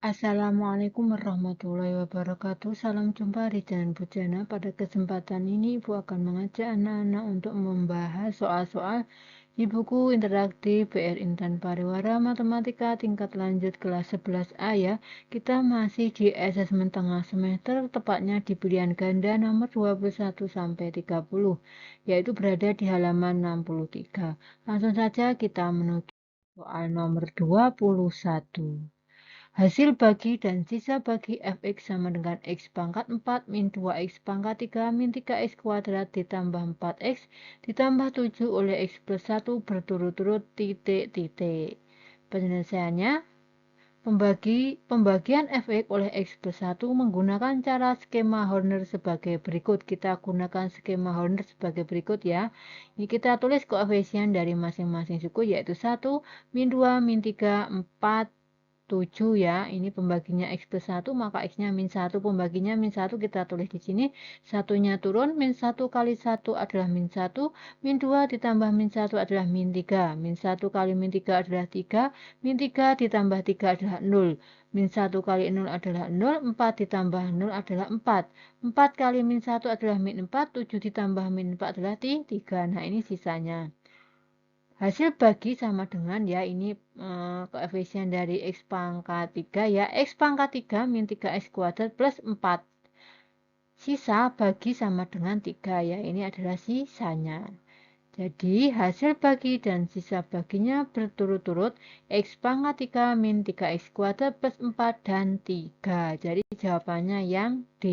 Assalamualaikum warahmatullahi wabarakatuh. Salam jumpa di Jalan Bujana. Pada kesempatan ini, Ibu akan mengajak anak-anak untuk membahas soal-soal di buku interaktif PR Intan Pariwara Matematika tingkat lanjut kelas 11A ya. Kita masih di asesmen tengah semester, tepatnya di pilihan ganda nomor 21 sampai 30, yaitu berada di halaman 63. Langsung saja kita menuju soal nomor 21. Hasil bagi dan sisa bagi fx sama dengan x pangkat 4 min 2x pangkat 3 min 3x kuadrat ditambah 4x ditambah 7 oleh x plus 1 berturut-turut titik-titik. Penyelesaiannya, pembagian fx oleh x plus 1 menggunakan cara skema Horner sebagai berikut. Kita gunakan skema Horner sebagai berikut ya. Ini kita tulis koefisien dari masing-masing suku yaitu 1, min 2, min 3, 4, 7 ya, ini pembaginya x plus 1, maka x-nya min 1, pembaginya min 1, kita tulis di sini, satunya turun, min 1 kali 1 adalah min 1, min 2 ditambah min 1 adalah min 3, min 1 kali min 3 adalah 3, min 3 ditambah 3 adalah 0, min 1 kali 0 adalah 0, 4 ditambah 0 adalah 4, 4 kali min 1 adalah min 4, 7 ditambah min 4 adalah 3, nah ini sisanya. Hasil bagi sama dengan ya ini koefisien dari x pangkat 3 ya. X pangkat 3 min 3x kuadrat plus 4. Sisa bagi sama dengan 3 ya. Ini adalah sisanya. Jadi hasil bagi dan sisa baginya berturut-turut x pangkat 3 min 3x kuadrat plus 4 dan 3. Jadi jawabannya yang D.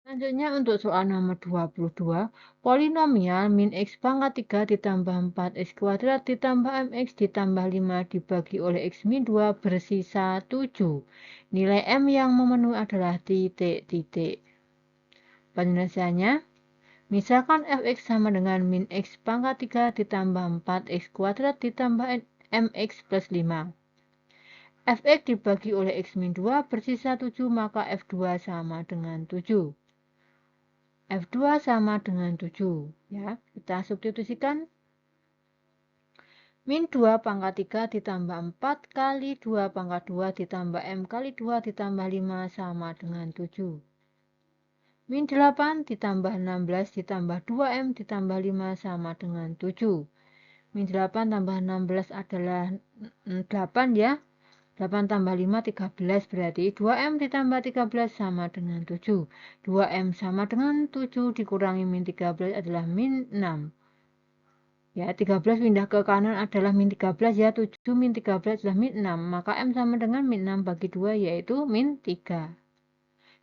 Selanjutnya untuk soal nomor 22, polinomial min x pangkat 3 ditambah 4x kuadrat ditambah mx ditambah 5 dibagi oleh x min 2 bersisa 7. Nilai m yang memenuhi adalah titik-titik. Penyelesaiannya, misalkan fx sama dengan min x pangkat 3 ditambah 4x kuadrat ditambah mx plus 5. Fx dibagi oleh x min 2 bersisa 7, maka f2 sama dengan 7. F2 sama dengan 7 ya. Kita substitusikan min 2 pangkat 3 ditambah 4 kali 2 pangkat 2 ditambah M kali 2 ditambah 5 sama dengan 7. Min 8 ditambah 16 ditambah 2M ditambah 5 sama dengan 7. Min 8 tambah 16 adalah 8 ya. 8 tambah 5, 13 berarti 2M ditambah 13 sama dengan 7. 2M sama dengan 7 dikurangi min 13 adalah min 6. Ya, 13 pindah ke kanan adalah min 13 ya, 7 min 13 adalah min 6. Maka M sama dengan min 6 bagi 2 yaitu min 3.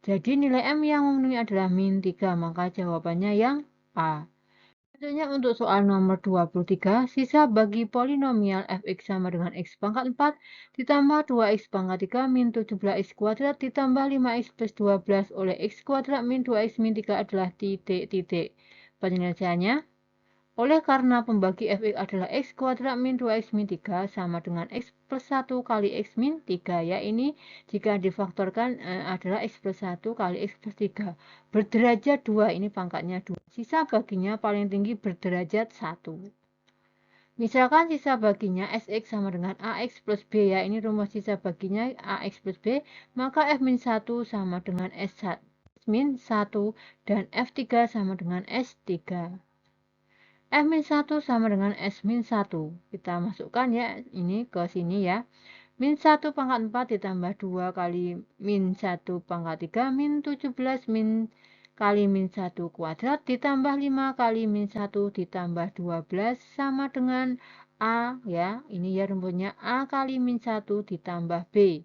Jadi nilai M yang memenuhi adalah min 3, maka jawabannya yang A. Selanjutnya untuk soal nomor 23, sisa bagi polinomial fx sama dengan x pangkat 4 ditambah 2x pangkat 3 min 17x kuadrat ditambah 5x plus 12 oleh x kuadrat min 2x min 3 adalah titik-titik. Penyelesaiannya, oleh karena pembagi fx adalah x kuadrat min 2x min 3 sama dengan x plus 1 kali x min 3 ya, ini jika difaktorkan adalah x plus 1 kali x plus 3 berderajat 2, ini pangkatnya 2. Sisa baginya paling tinggi berderajat 1. Misalkan sisa baginya Sx sama dengan Ax plus B ya, ini rumus sisa baginya Ax plus B, maka F min 1 sama dengan S min 1 dan F3 sama dengan S3. F min 1 sama dengan S min 1. Kita masukkan ya, ini ke sini ya. Min 1 pangkat 4 ditambah 2 kali min 1 pangkat 3 min 17 min kali min 1 kuadrat ditambah 5 kali min 1 ditambah 12 sama dengan A ya. Ini ya rumusnya A kali min 1 ditambah B.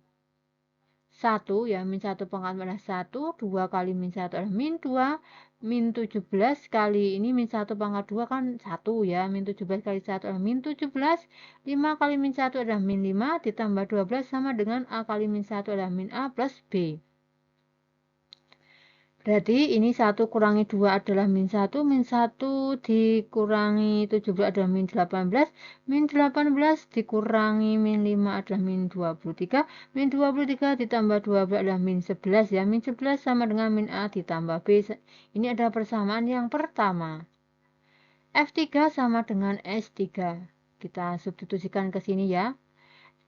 1 ya, min 1 pangkat adalah 1, 2 kali min 1 adalah min 2, min 17 kali ini min 1 pangkat 2 kan 1 ya, min 17 kali 1 adalah min 17, 5 kali min 1 adalah min 5, ditambah 12 sama dengan A kali min 1 adalah min A plus B. Berarti ini 1 kurangi 2 adalah min 1 dikurangi 17 adalah min 18, min 18 dikurangi min 5 adalah min 23, min 23 ditambah 12 adalah min 11 ya, min 11 sama dengan min A ditambah B. Ini ada persamaan yang pertama. F3 sama dengan S3. Kita substitusikan ke sini ya.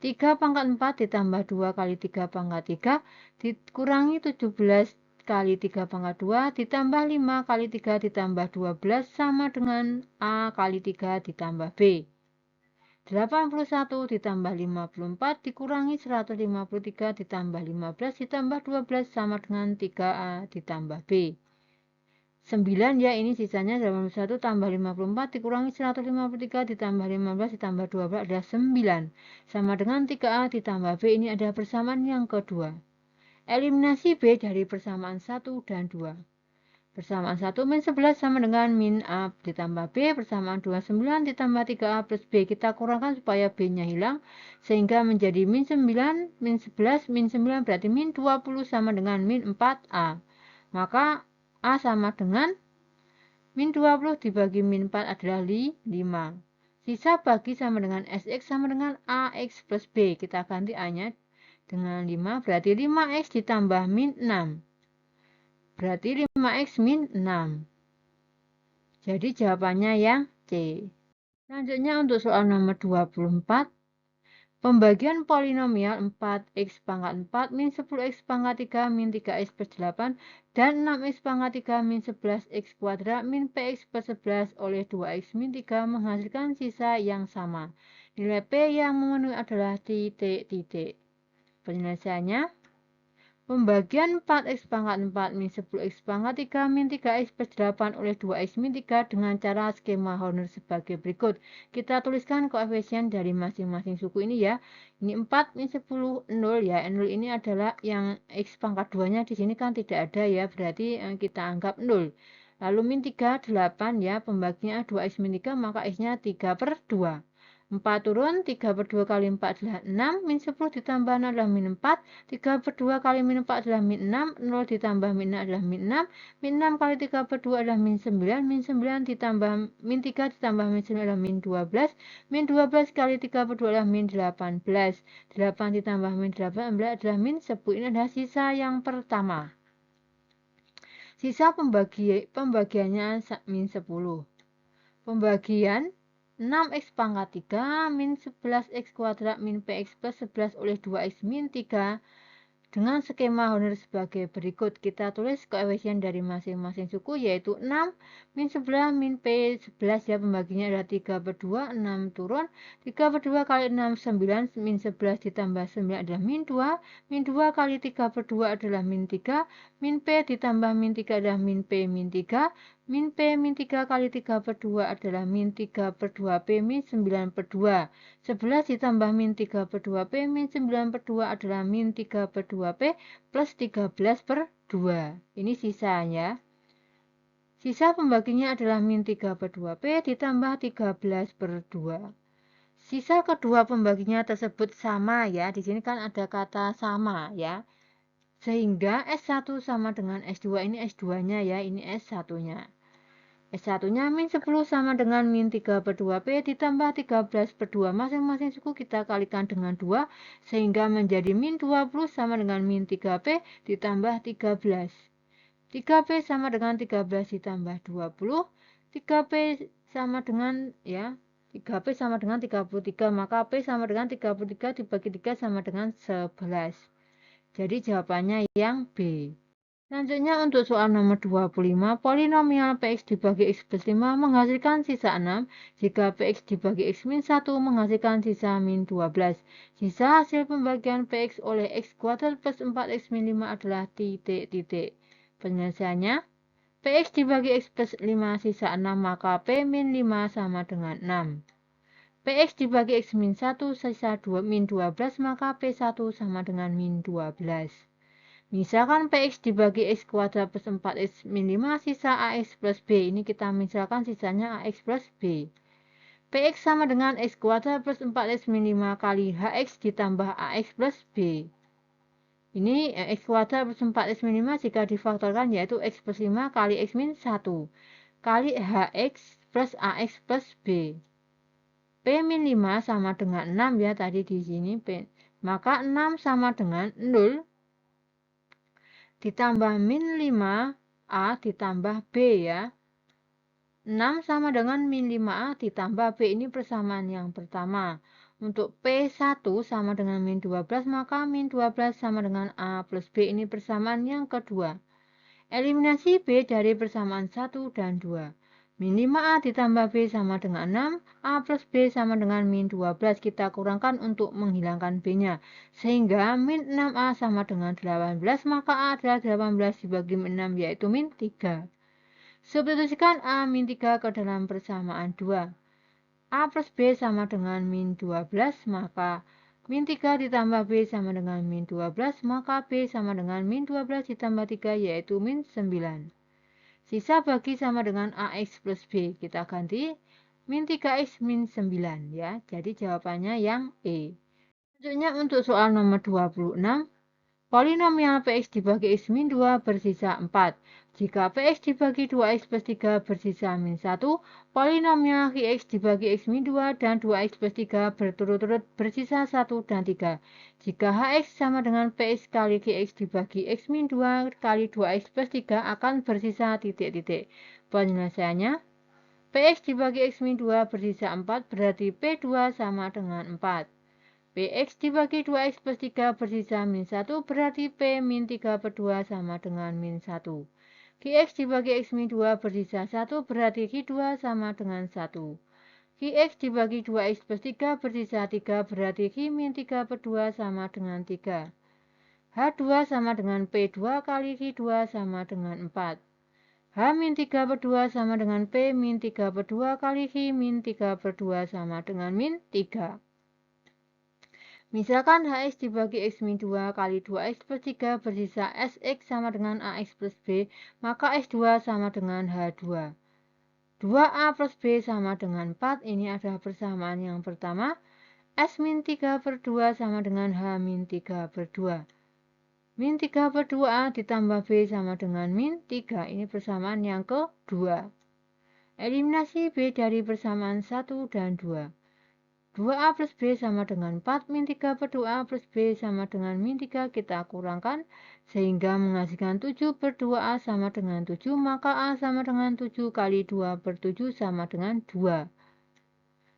3 pangkat 4 ditambah 2 kali 3 pangkat 3 dikurangi 17 kali 3 pangkat 2 ditambah 5 kali 3 ditambah 12 sama dengan A kali 3 ditambah B. 81 ditambah 54 dikurangi 153 ditambah 15 ditambah 12 sama dengan 3A ditambah B. 9 ya, ini sisanya 81 tambah 54 dikurangi 153 ditambah 15 ditambah 12 adalah 9 sama dengan 3A ditambah B. Ini adalah persamaan yang kedua. Eliminasi B dari persamaan 1 dan 2. Persamaan 1 min 11 sama dengan min A ditambah B. Persamaan 2 9 ditambah 3A plus B. Kita kurangkan supaya B nya hilang sehingga menjadi min 9 min 11 min 9 berarti min 20 sama dengan min 4A. Maka A sama dengan min 20 dibagi min 4 adalah 5. Sisa bagi sama dengan SX sama dengan AX plus B. Kita ganti A-nya dengan 5. Berarti 5X ditambah min 6. Berarti 5X min 6. Jadi jawabannya yang C. Selanjutnya untuk soal nomor 24. Pembagian polinomial 4x pangkat 4 min 10x pangkat 3 min 3x plus 8 dan 6x pangkat 3 min 11x kuadrat min px plus 11 oleh 2x min 3 menghasilkan sisa yang sama. Nilai P yang memenuhi adalah titik-titik. Penyelesaiannya, pembagian 4x pangkat 4 min 10x pangkat 3 min 3x plus 8 oleh 2x min 3 dengan cara skema Horner sebagai berikut. Kita tuliskan koefisien dari masing-masing suku ini ya. Ini 4 min 10 0 ya. 0 ini adalah yang x pangkat 2-nya di sini kan tidak ada ya. Berarti kita anggap 0. Lalu min 3 8 ya. Pembaginya 2x min 3 maka x-nya 3 per 2. 4 turun, 3 per 2 kali 4 adalah 6, min 10 ditambah 0 adalah min 4, 3 per 2 kali min 4 adalah min 6, 0 ditambah min 6 adalah min 6, min 6 kali 3 per 2 adalah min 9, min 9 ditambah min 3 ditambah min 9 adalah min 12, min 12 kali 3 per 2 adalah min 18, 8 ditambah min 18 adalah min 10, ini adalah sisa yang pertama. Sisa pembagiannya min 10. Pembagian 6x pangkat 3 min 11x kuadrat min px plus 11 oleh 2x min 3 dengan skema Horner sebagai berikut. Kita tulis koefisien dari masing-masing suku yaitu 6 min 11 min p 11 ya, pembaginya adalah 3 per 2, 6 turun, 3 per 2 kali 6 9, min 11 ditambah 9 adalah min 2, min 2 kali 3 per 2 adalah min 3, min p ditambah min 3 adalah min p min 3, min P min 3 kali 3 per 2 adalah min 3 per 2 P min 9 per 2. 11 ditambah min 3 per 2 P min 9 per 2 adalah min 3 per 2 P plus 13 per 2. Ini sisanya. Sisa pembaginya adalah min 3 per 2 P ditambah 13 per 2. Sisa kedua pembaginya tersebut sama ya. Di sini kan ada kata sama ya. Sehingga S1 sama dengan S2, ini S2-nya ya, ini S1-nya. S1-nya min 10 sama dengan min 3 per 2P ditambah 13 per 2. Masing-masing suku kita kalikan dengan 2, sehingga menjadi min 20 sama dengan min 3P ditambah 13. 3P sama dengan 13 ditambah 20. 3P sama dengan ya, 3P sama dengan 33, maka P sama dengan 33 dibagi 3 sama dengan 11. Jadi jawabannya yang B. Selanjutnya untuk soal nomor 25, polinomial Px dibagi X plus 5 menghasilkan sisa 6, jika Px dibagi X min 1 menghasilkan sisa min 12. Sisa hasil pembagian Px oleh X kuadrat plus 4X min 5 adalah titik-titik. Penyelesaiannya, Px dibagi X plus 5 sisa 6, maka P min 5 sama dengan 6. Px dibagi X min 1 sisa 2 min 12, maka P1 sama dengan min 12. Misalkan Px dibagi X kuadrat plus 4X min 5 sisa AX plus B. Ini kita misalkan sisanya AX plus B. Px sama dengan X kuadrat plus 4X min 5 kali HX ditambah AX plus B. Ini X kuadrat plus 4X min 5 jika difaktorkan yaitu X plus 5 kali X min 1 kali HX plus AX plus B. P min 5 sama dengan 6 ya, tadi di sini P. Maka 6 sama dengan 0 ditambah min 5A ditambah B ya. 6 sama dengan min 5A ditambah B, ini persamaan yang pertama. Untuk P1 sama dengan min 12, maka min 12 sama dengan A plus B. Ini persamaan yang kedua. Eliminasi B dari persamaan 1 dan 2. Min 5A ditambah B sama dengan 6, A plus B sama dengan min 12. Kita kurangkan untuk menghilangkan B-nya. Sehingga min 6A sama dengan 18, maka A adalah 18 dibagi min 6, yaitu min 3. Substitusikan A min 3 ke dalam persamaan 2. A plus B sama dengan min 12, maka min 3 ditambah B sama dengan min 12, maka B sama dengan min 12 ditambah 3, yaitu min 9. Sisa bagi sama dengan AX plus B. Kita ganti min 3X min 9 ya. Jadi jawabannya yang E. Selanjutnya untuk soal nomor 26. Polinomial Px dibagi X min 2 bersisa 4. Jika Px dibagi 2X plus 3 bersisa min 1, polinomial Qx dibagi X min 2 dan 2X plus 3 berturut-turut bersisa 1 dan 3. Jika Hx sama dengan Px kali Qx dibagi X min 2 kali 2X plus 3 akan bersisa titik-titik. Penyelesaiannya, Px dibagi X min 2 bersisa 4 berarti P2 sama dengan 4. Px dibagi 2x plus 3 bersisa min 1 berarti P min 3 per 2 sama dengan min 1. Qx dibagi x min 2 bersisa 1 berarti Q2 sama dengan 1. Qx dibagi 2x plus 3 bersisa 3 berarti Q min 3 per 2 sama dengan 3. H2 sama dengan P2 kali Q2 sama dengan 4. H min 3 per 2 sama dengan P min 3 per 2 kali Q min 3 per 2 sama dengan min 3. Misalkan Hx dibagi X min 2 kali 2X plus 3 bersisa Sx sama dengan Ax plus B, maka S2 sama dengan H2. 2A plus B sama dengan 4, ini adalah persamaan yang pertama. S min 3 per 2 sama dengan H min 3 per 2. Min 3 per 2A ditambah B sama dengan min 3, ini persamaan yang kedua. Eliminasi B dari persamaan 1 dan 2. 2A plus B sama dengan 4, min 3 per 2A plus B sama dengan min 3, kita kurangkan sehingga menghasilkan 7 per 2A sama dengan 7, maka A sama dengan 7 kali 2 per 7 sama dengan 2.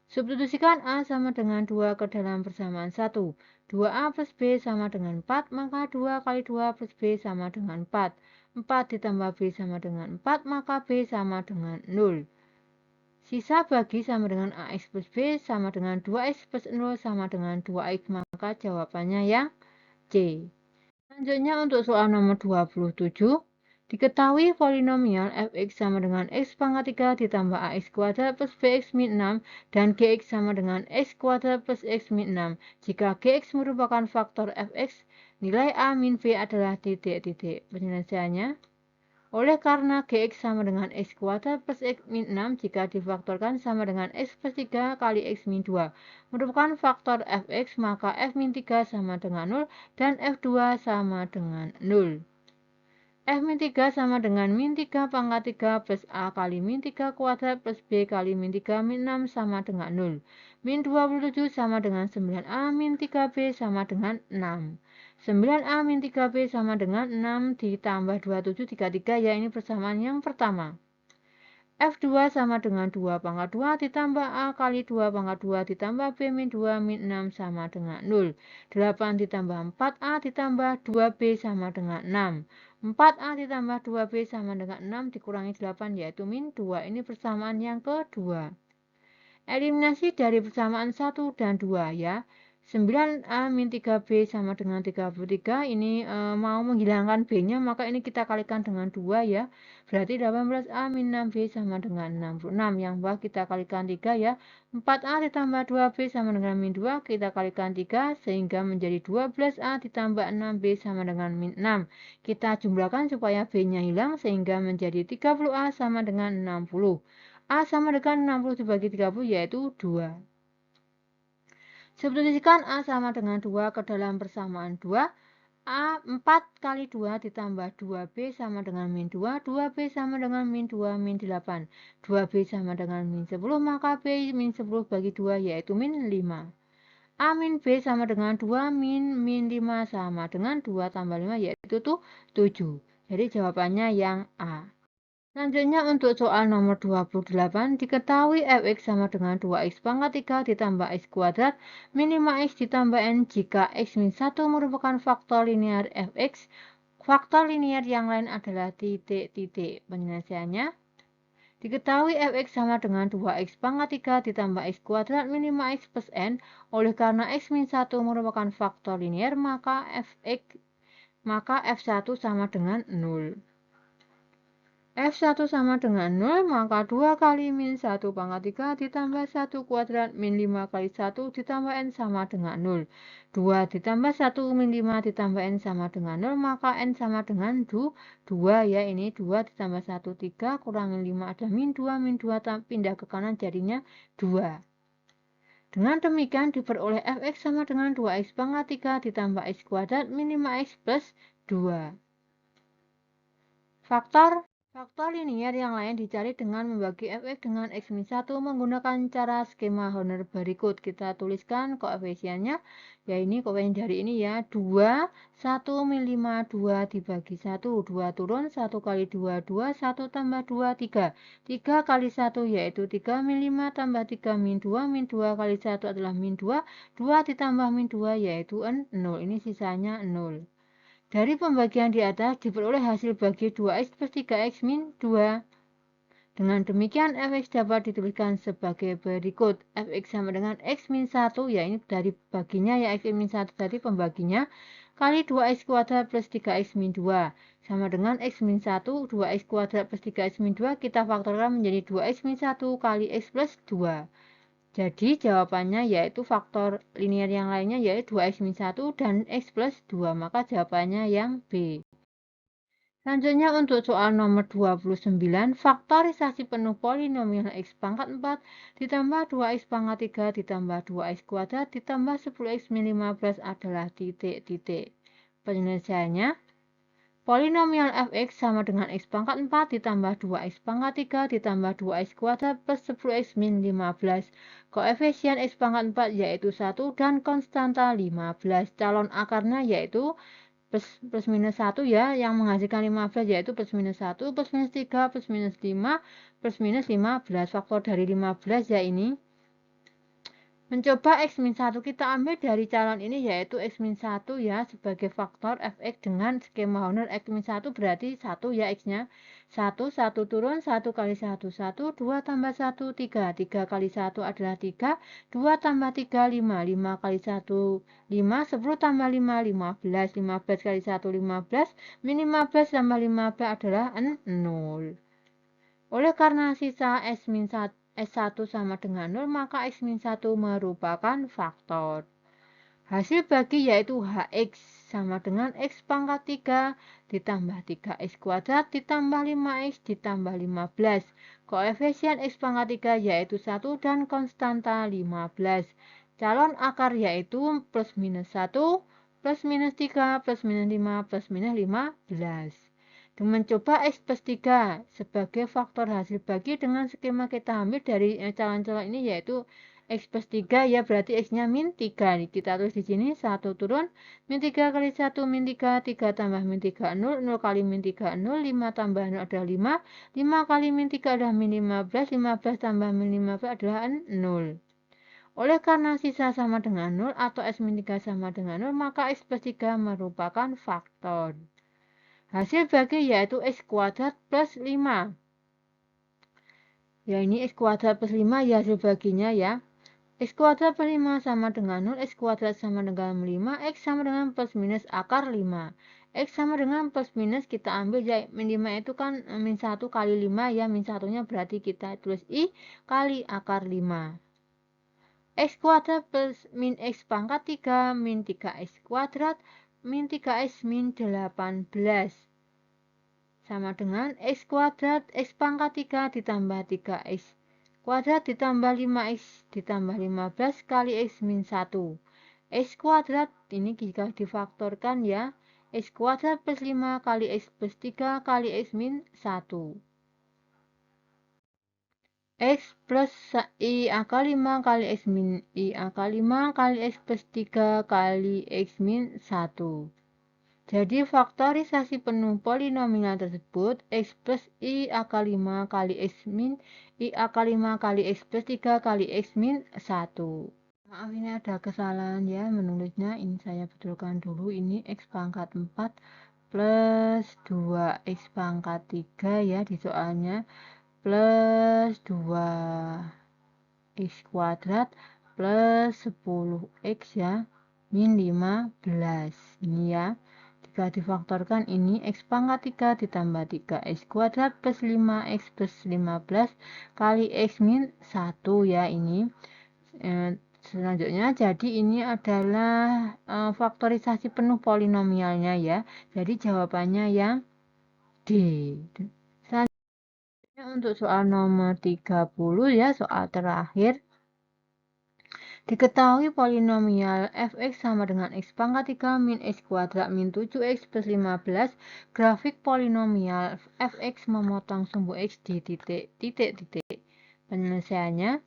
Substitusikan A sama dengan 2 ke dalam persamaan 1. 2A plus B sama dengan 4, maka 2 kali 2 plus B sama dengan 4. 4 ditambah B sama dengan 4, maka B sama dengan 0. Sisa bagi sama dengan AX plus B sama dengan 2X plus 0 sama dengan 2X, maka jawabannya yang C. Selanjutnya untuk soal nomor 27. Diketahui polinomial fx sama dengan x pangkat 3 ditambah ax kuadrat plus bx min 6 dan gx sama dengan x kuadrat plus x min 6. Jika gx merupakan faktor fx, nilai a min b adalah titik-titik. Penyelesaiannya, oleh karena Gx sama dengan X kuadrat plus X min 6 jika difaktorkan sama dengan X plus 3 kali X min 2 merupakan faktor Fx, maka F min 3 sama dengan 0 dan F2 sama dengan 0. F min 3 sama dengan min 3 pangkat 3 plus A kali min 3 kuadrat plus B kali min 3 min 6 sama dengan 0. Min 27 sama dengan 9A min 3B sama dengan 6. 9A min 3B sama dengan 6 ditambah 27 33, ya ini persamaan yang pertama. F2 sama dengan 2 pangkat 2 ditambah A kali 2 pangkat 2 ditambah B min 2 min 6 sama dengan 0. 8 ditambah 4A ditambah 2B sama dengan 6. 4A ditambah 2B sama dengan 6 dikurangi 8, yaitu min 2. Ini persamaan yang kedua. Eliminasi dari persamaan 1 dan 2 ya. 9A min 3B sama dengan 33, ini mau menghilangkan B-nya, maka ini kita kalikan dengan 2 ya. Berarti 18A min 6B sama dengan 66, yang bawah kita kalikan 3 ya. 4A ditambah 2B sama dengan min 2, kita kalikan 3 sehingga menjadi 12A ditambah 6B sama dengan min 6. Kita jumlahkan supaya B-nya hilang sehingga menjadi 30A sama dengan 60. A sama dengan 60 dibagi 30, yaitu 2. Substitusikan A sama dengan 2 ke dalam persamaan 2. A 4 kali 2 ditambah 2B sama dengan min 2. 2B sama dengan min 2 min 8. 2B sama dengan min 10, maka B min 10 bagi 2 yaitu min 5. A min B sama dengan 2 min 5 sama dengan 2 tambah 5 yaitu 7. Jadi jawabannya yang A. Selanjutnya untuk soal nomor 28, diketahui fx sama dengan 2x pangkat 3 ditambah x kuadrat min 5x ditambah n jika x min 1 merupakan faktor linear fx. Faktor linear yang lain adalah titik-titik. Penyelesaiannya, diketahui fx sama dengan 2x pangkat 3 ditambah x kuadrat min 5x plus n. Oleh karena x min 1 merupakan faktor linear, maka f1 sama dengan 0. F1 sama dengan 0, maka 2 kali min 1 pangkat 3 ditambah 1 kuadrat min 5 kali 1 ditambah n sama dengan 0. 2 ditambah 1 min 5 ditambah n sama dengan 0, maka n sama dengan 2 ya, ini 2 ditambah 1, 3, kurangin 5 ada min 2 pindah ke kanan jadinya 2. Dengan demikian diperoleh fx sama dengan 2x pangkat 3 ditambah x kuadrat min 5x plus 2. Faktor linear yang lain dicari dengan membagi fx dengan x min 1 menggunakan cara skema Horner berikut. Kita tuliskan koefisiennya, ya ini koefisien dari ini ya, 2, 1 min 5, 2 dibagi 1, 2 turun, 1 kali 2, 2, 1 tambah 2, 3. 3 kali 1 yaitu 3 min 5 tambah 3 min 2 kali 1 adalah min 2, 2 ditambah min 2 yaitu 0, ini sisanya 0. Dari pembagian di atas diperoleh hasil bagi 2x plus 3x min 2. Dengan demikian fx dapat dituliskan sebagai berikut. Fx sama dengan x min 1, ya ini dari baginya ya, x min 1 tadi pembaginya, kali 2x kuadrat plus 3x min 2. Sama dengan x min 1, 2x kuadrat plus 3x min 2, kita faktorkan menjadi 2x min 1 kali x plus 2. Jadi jawabannya yaitu faktor linear yang lainnya yaitu 2x min 1 dan x plus 2. Maka jawabannya yang B. Selanjutnya untuk soal nomor 29, faktorisasi penuh polinomial x pangkat 4 ditambah 2x pangkat 3 ditambah 2x kuadrat ditambah 10x min 15 adalah titik-titik. Penyelesaiannya, polinomial fx sama dengan x pangkat 4 ditambah 2x pangkat 3 ditambah 2x kuadrat plus 10x min 15. Koefisien x pangkat 4 yaitu 1 dan konstanta 15. Calon akarnya yaitu plus minus 1 ya, yang menghasilkan 15 yaitu plus minus 1, plus minus 3, plus minus 5, plus minus 15. Faktor dari 15 ya ini. Mencoba x min 1 kita ambil dari calon ini yaitu x min 1 ya sebagai faktor fx dengan skema Horner. X min 1 berarti 1 ya x-nya. 1, 1 turun, 1 kali 1, 1, 2 tambah 1, 3. 3 kali 1 adalah 3, 2 tambah 3, 5. 5 kali 1, 5, 10 tambah 5, 15. 15 kali 1, 15. Min 15 tambah 15 adalah 0. Oleh karena sisa S1 sama dengan 0, maka X min 1 merupakan faktor. Hasil bagi yaitu HX sama dengan X pangkat 3 ditambah 3X kuadrat ditambah 5X ditambah 15. Koefisien X pangkat 3 yaitu 1 dan konstanta 15. Calon akar yaitu plus minus 1, plus minus 3, plus minus 5, plus minus 15. Mencoba X plus 3 sebagai faktor hasil bagi dengan skema kita ambil dari calon-calon ini yaitu X plus 3 ya, berarti X-nya min 3. Kita tulis di sini 1 turun, min 3 kali 1 min 3, 3 tambah min 3 0, 0 kali min 3 0, 5 tambah 0 adalah 5, 5 kali min 3 adalah min 15, 15 tambah min 15 adalah 0. Oleh karena sisa sama dengan 0 atau X min 3 sama dengan 0, maka X plus 3 merupakan faktor. Hasil bagi yaitu x kuadrat plus 5. Ya ini x kuadrat plus 5 ya hasil baginya ya. X kuadrat plus 5 sama dengan 0, x kuadrat sama dengan 5, x sama dengan plus minus akar 5. X sama dengan plus minus kita ambil ya, min 5 itu kan min 1 kali 5 ya, min 1 nya berarti kita tulis I kali akar 5. X kuadrat plus min x pangkat 3 min 3x kuadrat min 3x min 18 sama dengan x kuadrat x pangkat 3 ditambah 3x kuadrat ditambah 5x ditambah 15 kali x min 1. X kuadrat ini jika difaktorkan ya, x kuadrat plus 5 kali x plus 3 kali x min 1. X plus I akar 5 kali x min I akar 5 kali x plus 3 kali x min 1. Jadi faktorisasi penuh polinomial tersebut x plus i akar 5 kali x min i akar 5 kali x plus 3 kali x min 1. Maaf ini ada kesalahan ya menulisnya, ini saya betulkan dulu, ini x pangkat 4 plus 2x pangkat 3 ya di soalnya, plus 2x kuadrat plus 10x ya, min 15. Ini ya, jika difaktorkan ini x pangkat 3 ditambah 3x kuadrat plus 5x plus 15 kali x min 1 ya ini. Selanjutnya, jadi ini adalah faktorisasi penuh polinomialnya ya. Jadi jawabannya yang D. Selanjutnya untuk soal nomor 30 ya, soal terakhir. Diketahui polinomial fx sama dengan x pangkat 3 min x kuadrat min 7x plus 15. Grafik polinomial fx memotong sumbu x di titik-titik. Penyelesaiannya,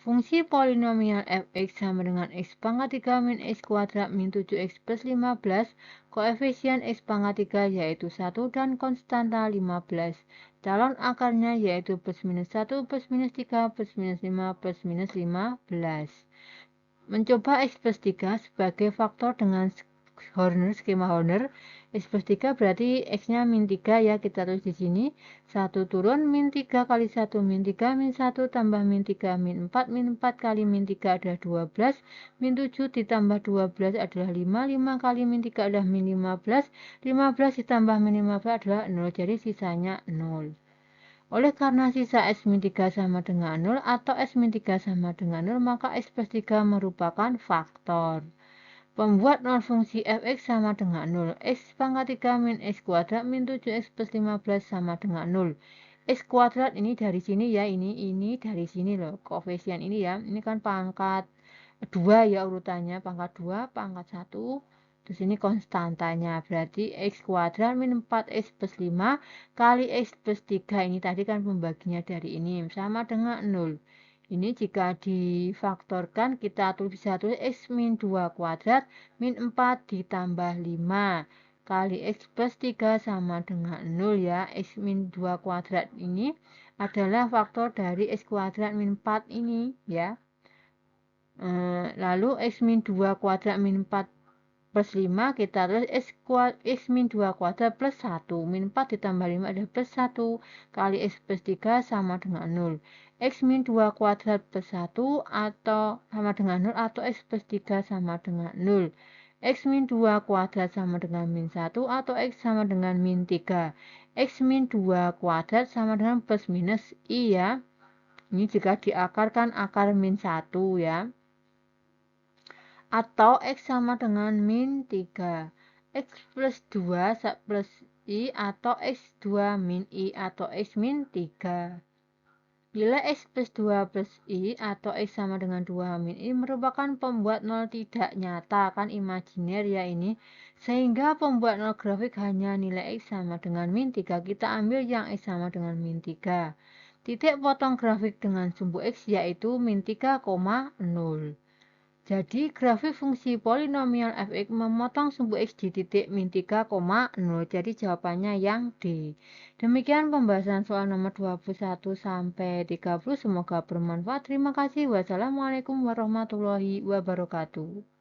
fungsi polinomial fx sama dengan x pangkat 3 min x kuadrat min 7x plus 15. Koefisien x pangkat 3 yaitu 1 dan konstanta 15. Calon akarnya yaitu plus minus 1 plus minus 3 plus minus 5 plus minus 15. Mencoba x plus 3 sebagai faktor dengan skema Horner. X plus 3 berarti x-nya min 3 ya, kita tulis di sini. 1 turun min 3 kali 1 min 3 min 1 tambah min 3 min 4 kali min 3 adalah 12. Min 7 ditambah 12 adalah 5. 5 kali min 3 adalah min 15. 15 ditambah min 15 adalah 0. Jadi sisanya 0. Oleh karena sisa x min 3 sama dengan 0 atau x min 3 sama dengan 0, maka x plus 3 merupakan faktor. Pembuat nol fungsi fx sama dengan 0. X pangkat 3 min x kuadrat min 7x plus 15 sama dengan 0. X kuadrat ini dari sini ya, ini dari sini loh, koefisien ini ya. Ini kan pangkat 2 ya urutannya, pangkat 2, pangkat 1. Terus ini konstantanya, berarti x kuadrat min 4x plus 5 kali x plus 3. Ini tadi kan pembaginya dari ini, sama dengan 0. Ini jika difaktorkan, kita bisa tulis x min 2 kuadrat min 4 ditambah 5 kali x plus 3 sama dengan 0 ya. X min 2 kuadrat ini adalah faktor dari x kuadrat min 4 ini ya. Lalu x min 2 kuadrat min 4 plus 5 kita tulis x min 2 kuadrat plus 1. Min 4 ditambah 5 adalah plus 1 kali x plus 3 sama dengan 0. X min 2 kuadrat plus 1 atau sama dengan 0 atau x plus 3 sama dengan 0. X min 2 kuadrat sama dengan min 1 atau x sama dengan min 3. X min 2 kuadrat sama dengan plus minus i ya. Ini jika diakarkan akar min 1 ya. Atau x sama dengan min 3. X plus 2 plus i atau x2 min i atau x min 3. Bila x plus 2 plus i atau x sama dengan 2 min i merupakan pembuat nol tidak nyata, kan imajiner ya ini. Sehingga pembuat nol grafik hanya nilai x sama dengan min 3. Kita ambil yang x sama dengan min 3. Titik potong grafik dengan sumbu x yaitu min 3,0. Jadi, grafik fungsi polinomial fx memotong sumbu x di titik min 3,0. Jadi, jawabannya yang D. Demikian pembahasan soal nomor 21 sampai 30. Semoga bermanfaat. Terima kasih. Wassalamualaikum warahmatullahi wabarakatuh.